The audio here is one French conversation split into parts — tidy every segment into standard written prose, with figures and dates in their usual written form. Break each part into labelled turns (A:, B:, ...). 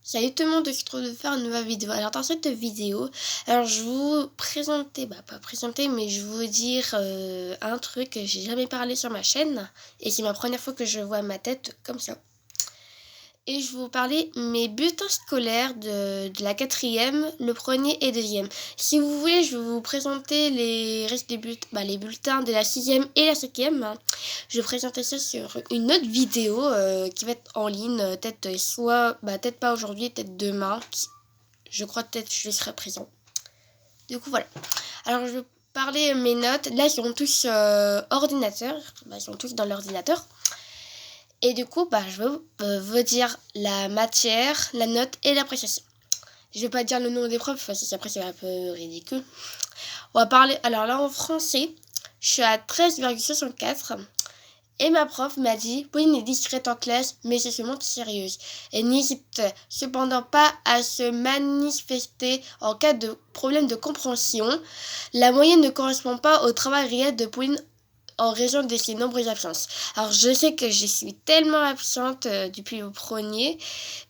A: Salut tout le monde, je suis trop de faire une nouvelle vidéo. Alors dans cette vidéo, je vais vous présenter, pas présenter, mais je vais vous dire un truc que j'ai jamais parlé sur ma chaîne. Et c'est ma première fois que je vois ma tête comme ça. Et je vais vous parler mes bulletins scolaires de la 4e, le premier et deuxième. Si vous voulez, je vais vous présenter les restes des bulletins, les bulletins de la 6e et la 5e. Je vais présenter ça sur une autre vidéo qui va être en ligne, peut-être peut-être pas aujourd'hui, peut-être demain. Je crois peut-être que je serai présent. Du coup, voilà. Alors, je vais parler mes notes. Là, ils sont tous ordinateur. Ils sont tous dans l'ordinateur. Et du coup, je vais vous dire la matière, la note et l'appréciation. Je vais pas dire le nom des profs, parce que après c'est un peu ridicule. On va parler, alors là en français, je suis à 13,64. Et ma prof m'a dit, Pauline est discrète en classe, mais c'est seulement sérieuse. Elle n'hésite cependant pas à se manifester en cas de problème de compréhension. La moyenne ne correspond pas au travail réel de Pauline en raison de ses nombreuses absences. Alors je sais que je suis tellement absente depuis le premier,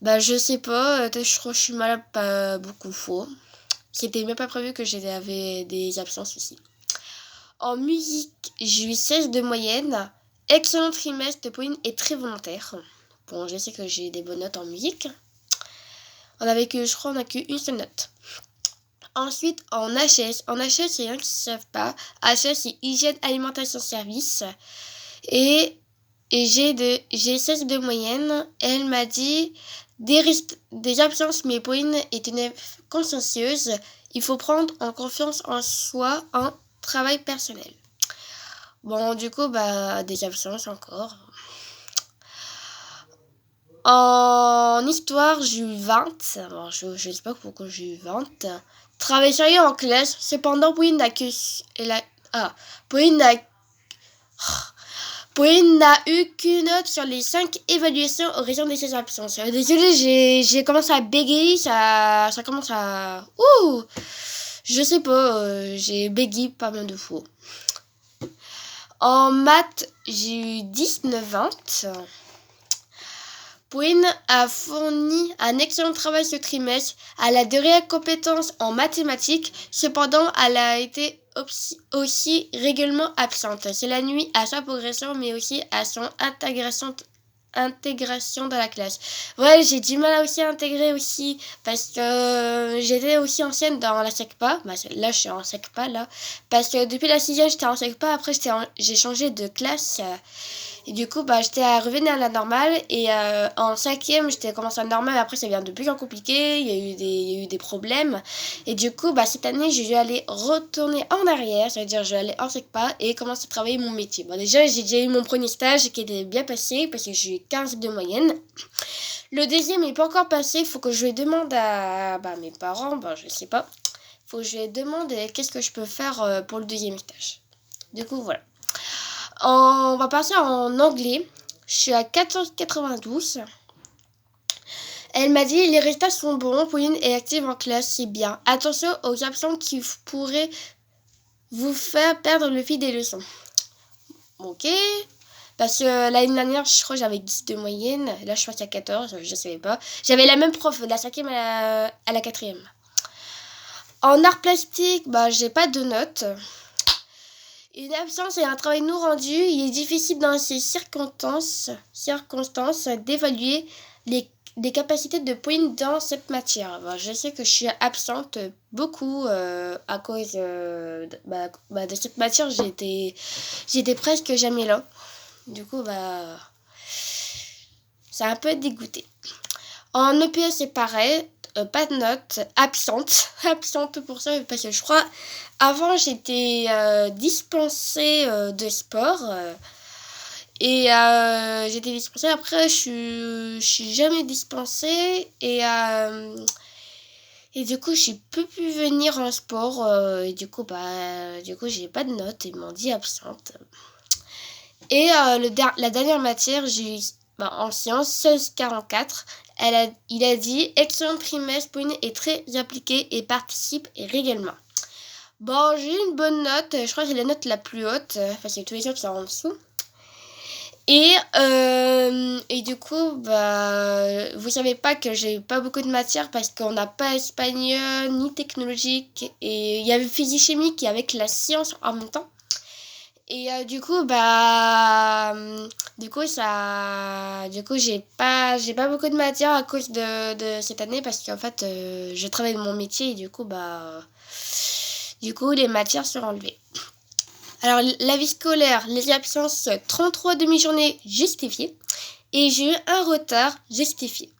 A: je sais pas, je crois que je suis malade pas beaucoup faux. C'était même pas prévu que j'avais des absences aussi. En musique, j'ai eu 16 de moyenne. Excellent trimestre, Pauline est très volontaire. Bon, je sais que j'ai des bonnes notes en musique. On n'a qu'une seule note. Ensuite, en HS, c'est rien qui ne savent pas. HS, c'est hygiène, alimentation, service. Et j'ai 16 de moyenne. Elle m'a dit des absences, mais Pauline est une élève consciencieuse. Il faut prendre en confiance en soi en travail personnel. Bon, du coup, des absences encore. En histoire, j'ai eu 20. Alors, je ne sais pas pourquoi j'ai eu 20. Travail sérieux en classe. Cependant, Pauline n'a eu qu'une note sur les 5 évaluations au raison de ses absences. Désolée, j'ai commencé à bégayer. Ça commence à... Ouh! Je sais pas, j'ai bégayé pas mal de fois. En maths, j'ai eu 19-20. Pauline a fourni un excellent travail ce trimestre. Elle a de réelles compétences en mathématiques. Cependant, elle a été aussi régulièrement absente. Cela nuit à sa progression, mais aussi à son intégration dans la classe. Ouais, j'ai du mal à aussi intégrer aussi parce que j'étais aussi ancienne dans la SECPA. Là, je suis en SECPA, là. Parce que depuis la 6e, j'étais en SECPA. Après, j'ai changé de classe. Et du coup, j'étais revenue à la normale. Et en 5e, j'étais commencé à la normale. Après, ça devient de plus en compliqué. Il y a eu des problèmes. Et du coup, cette année, je vais aller retourner en arrière. Ça veut dire, je vais aller en SECPA et commencer à travailler mon métier. Bon, déjà, j'ai déjà eu mon premier stage qui était bien passé parce que j'ai eu 15 de moyenne. Le deuxième n'est pas encore passé. Il faut que je lui demande à mes parents. Je sais pas. Il faut que je lui demande qu'est-ce que je peux faire pour le deuxième stage. Du coup, voilà. On va passer en anglais. Je suis à 14,92. Elle m'a dit, les résultats sont bons. Pauline est active en classe, c'est bien. Attention aux absents qui pourraient vous faire perdre le fil des leçons. Ok. Parce que l'année dernière, je crois que j'avais 10 de moyenne. Là, je suis passée à 14, je ne savais pas. J'avais la même prof, de la 5e à la 4e. En art plastique, j'ai pas de notes. Une absence et un travail non rendu, il est difficile dans ces circonstances d'évaluer les capacités de Pauline dans cette matière. Je sais que je suis absente beaucoup à cause de cette matière. J'étais presque jamais là. Du coup, ça a un peu dégoûté. En EPS, c'est pareil. Pas de notes, absente pour ça, parce que je crois, avant j'étais dispensée de sport, et j'étais dispensée, après je suis jamais dispensée, et du coup je suis plus pu venir en sport, et du coup j'ai pas de notes, ils m'ont dit absente. Et la dernière matière, j'ai eu en sciences 16,44. Il a dit excellent trimestre, Pauline est très appliquée et participe régulièrement. J'ai eu une bonne note, je crois que c'est la note la plus haute, parce que tous les autres sont en dessous. Et du coup, bah, vous savez pas que j'ai pas beaucoup de matière parce qu'on n'a pas espagnol ni technologique. Et il y avait physique chimique et avec la science en même temps. Et du coup, j'ai pas beaucoup de matière à cause de cette année parce qu'en fait, je travaille dans mon métier et du coup, les matières sont enlevées. Alors, la vie scolaire, les absences, 33 demi-journées justifiées. Et j'ai eu un retard justifié.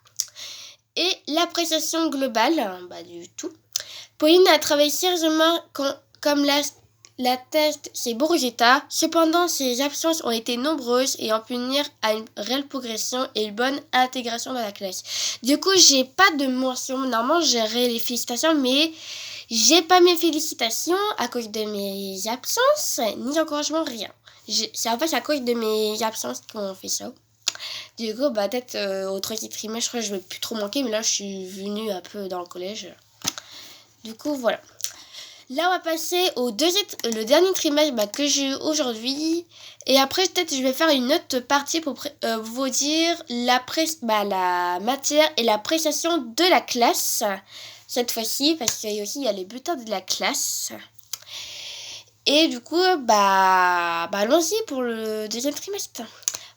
A: Et l'appréciation globale, bah du tout. Pauline a travaillé sérieusement comme l'atteste ses bons résultats. Cependant, ses absences ont été nombreuses et ont pu nuire à une réelle progression et une bonne intégration dans la classe. Du coup, j'ai pas de mention. Normalement, j'aurais les félicitations, mais j'ai pas mes félicitations à cause de mes absences, ni d'encouragement, rien. C'est en fait à cause de mes absences qu'on fait ça. Du coup, bah peut-être au troisième trimestre, je crois que je vais plus trop manquer, mais là, je suis venue un peu dans le collège. Du coup, voilà. Là, on va passer le dernier trimestre que j'ai eu aujourd'hui. Et après, peut-être, je vais faire une autre partie pour vous dire la matière et l'appréciation de la classe. Cette fois-ci, parce qu'il y a aussi les bulletins de la classe. Et du coup, allons-y pour le deuxième trimestre.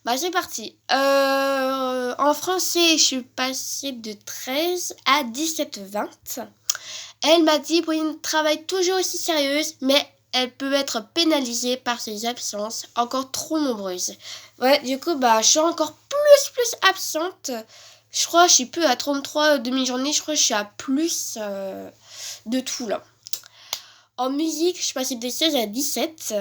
A: Bah, c'est parti. En français, je suis passée de 13 à 17-20. Elle m'a dit, Pauline travaille toujours aussi sérieuse, mais elle peut être pénalisée par ses absences encore trop nombreuses. Ouais, du coup, je suis encore plus absente. Je crois que je suis plus à 33 demi-journées, je crois que je suis à plus de tout là. En musique, je suis passée de 16 à 17.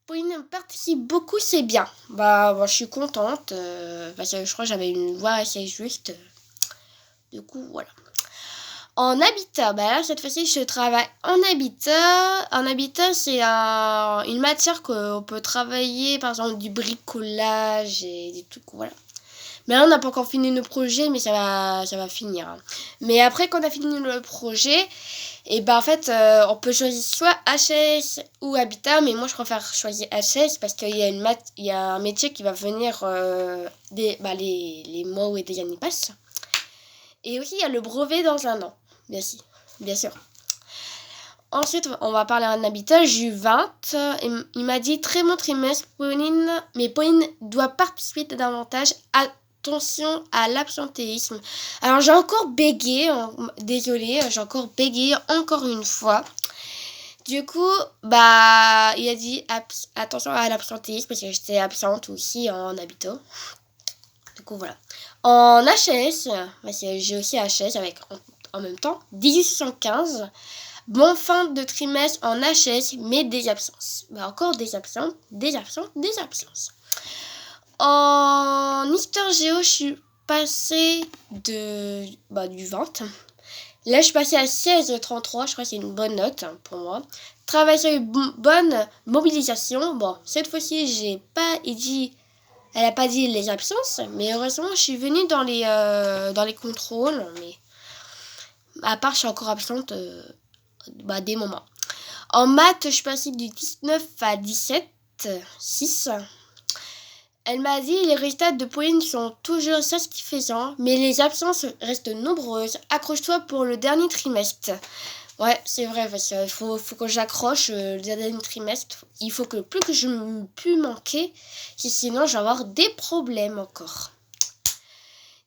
A: Pauline participe beaucoup, c'est bien. Je suis contente parce que je crois que j'avais une voix assez juste. Du coup, voilà. En habitat, là cette fois-ci je travaille en habitat. En habitat, c'est une matière qu'on peut travailler, par exemple du bricolage et des trucs, voilà. Mais là on n'a pas encore fini nos projets, mais ça va finir. Mais après quand on a fini le projet, et en fait on peut choisir soit HS ou habitat, mais moi je préfère choisir HS parce qu'il y a il y a un métier qui va venir les mois où les années passent. Et aussi il y a le brevet dans un an. Bien sûr. Ensuite, on va parler en habitat. J'ai eu 20. Il m'a dit très bon trimestre, Pauline. Mais Pauline doit participer davantage. Attention à l'absentéisme. Alors, j'ai encore bégayé. Désolée, j'ai encore bégayé encore une fois. Du coup, il a dit attention à l'absentéisme parce que j'étais absente aussi en habitat. Du coup, voilà. En HS, j'ai aussi HS avec en même temps 1875. Bon fin de trimestre en HS, mais des absences. Encore des absences. En histoire géo, je suis passée du 20. Là, je suis passée à 16,33. Je crois que c'est une bonne note pour moi. Travail sur une bonne mobilisation. Bon, cette fois-ci, elle n'a pas dit les absences, mais heureusement, je suis venue dans les contrôles. Mais à part, je suis encore absente des moments. En maths, je suis passée du 19 à 17, 6. Elle m'a dit les résultats de Pauline sont toujours satisfaisants, mais les absences restent nombreuses. Accroche-toi pour le dernier trimestre. Ouais, c'est vrai, parce qu'il faut que j'accroche le dernier trimestre. Il faut que plus que je ne puisse manquer, sinon je vais avoir des problèmes encore.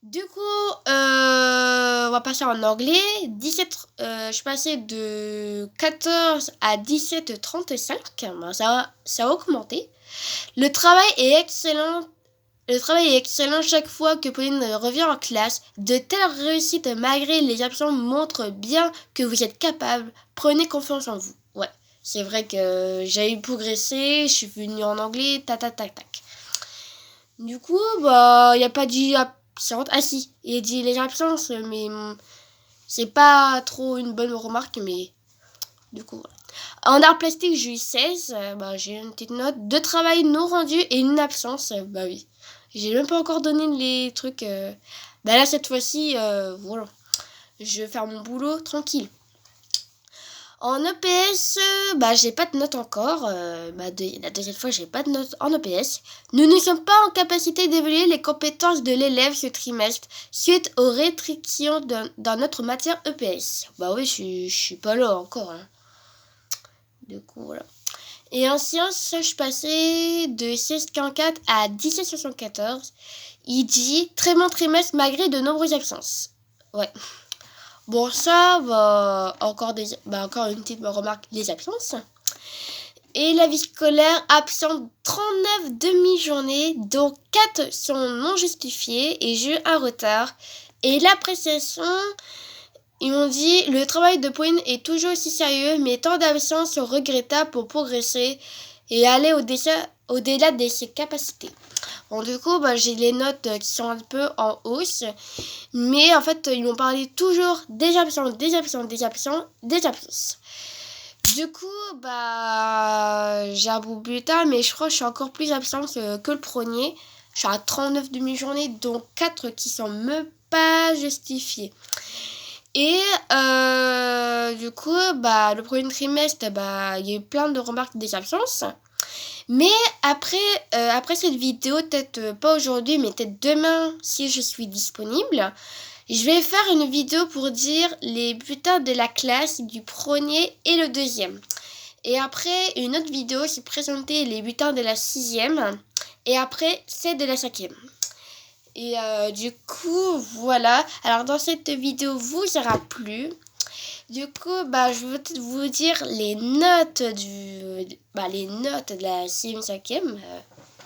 A: Du coup, on va passer en anglais. Je suis passée de 14 à 17,35. Ça a augmenté. Le travail est excellent chaque fois que Pauline revient en classe. De telles réussites malgré les absences montrent bien que vous êtes capable. Prenez confiance en vous. Ouais, c'est vrai que j'ai progressé. Je suis venue en anglais. Tac. Du coup, il n'y a pas dit absente. Ah si, il a dit les absences, mais c'est pas trop une bonne remarque, mais du coup, voilà. En art plastique, j'ai eu 16. J'ai une petite note. 2 travail non rendus et une absence. Oui. J'ai même pas encore donné les trucs. Là, cette fois-ci, voilà. Je vais faire mon boulot tranquille. En EPS, j'ai pas de notes encore. La deuxième fois, j'ai pas de notes en EPS. Nous ne sommes pas en capacité d'évaluer les compétences de l'élève ce trimestre suite aux restrictions dans notre matière EPS. Bah oui, je suis pas là encore. Hein. Du coup, voilà. Et en sciences, je passais de 16,44 à 17,74. Il dit très bon trimestre malgré de nombreuses absences. Ouais. Bon, ça, encore une petite remarque, les absences. Et la vie scolaire, absente 39 demi-journées, dont 4 sont non justifiées et j'ai eu un retard. Et l'appréciation, ils m'ont dit, le travail de Pauline est toujours aussi sérieux, mais tant d'absences sont regrettables pour progresser et aller au-delà de ses capacités. Bon, du coup, j'ai les notes qui sont un peu en hausse. Mais en fait, ils m'ont parlé toujours des absences. Du coup, j'ai un bout plus tard, mais je crois que je suis encore plus absente que le premier. Je suis à 39 demi-journées, dont 4 qui sont même pas justifiées. Et du coup, le premier trimestre, il y a eu plein de remarques des absences. Mais après cette vidéo, peut-être pas aujourd'hui, mais peut-être demain, si je suis disponible, je vais faire une vidéo pour dire les bulletins de la classe du premier et le deuxième. Et après, une autre vidéo, c'est présenter les bulletins de la 6e. Et après, celle de la 5e. Et du coup, voilà. Alors, dans cette vidéo, vous aura plu. Du coup, je vais peut-être vous dire les notes de la 6e, 5e,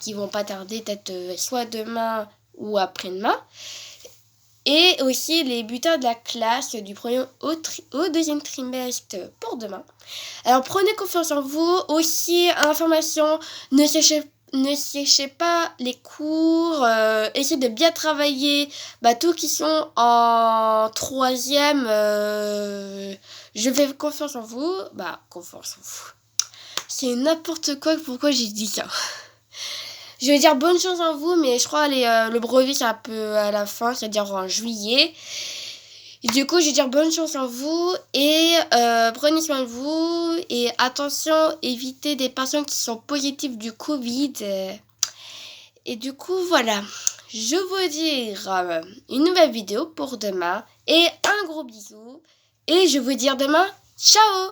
A: qui vont pas tarder, peut-être soit demain ou après-demain. Et aussi les bulletins de la classe du premier au deuxième trimestre pour demain. Alors, prenez confiance en vous. Aussi, information, ne séchez pas les cours, essayez de bien travailler. Tous qui sont en 3e, je fais confiance en vous. Confiance en vous. C'est n'importe quoi, pourquoi j'ai dit ça. Je vais dire bonne chance à vous, mais je crois le brevet c'est un peu à la fin, c'est-à-dire en juillet. Et du coup, je vais dire bonne chance à vous et prenez soin de vous. Et attention, évitez des personnes qui sont positives du Covid. Et du coup, voilà. Je vous dire une nouvelle vidéo pour demain. Et un gros bisou. Et je vous dire demain, ciao!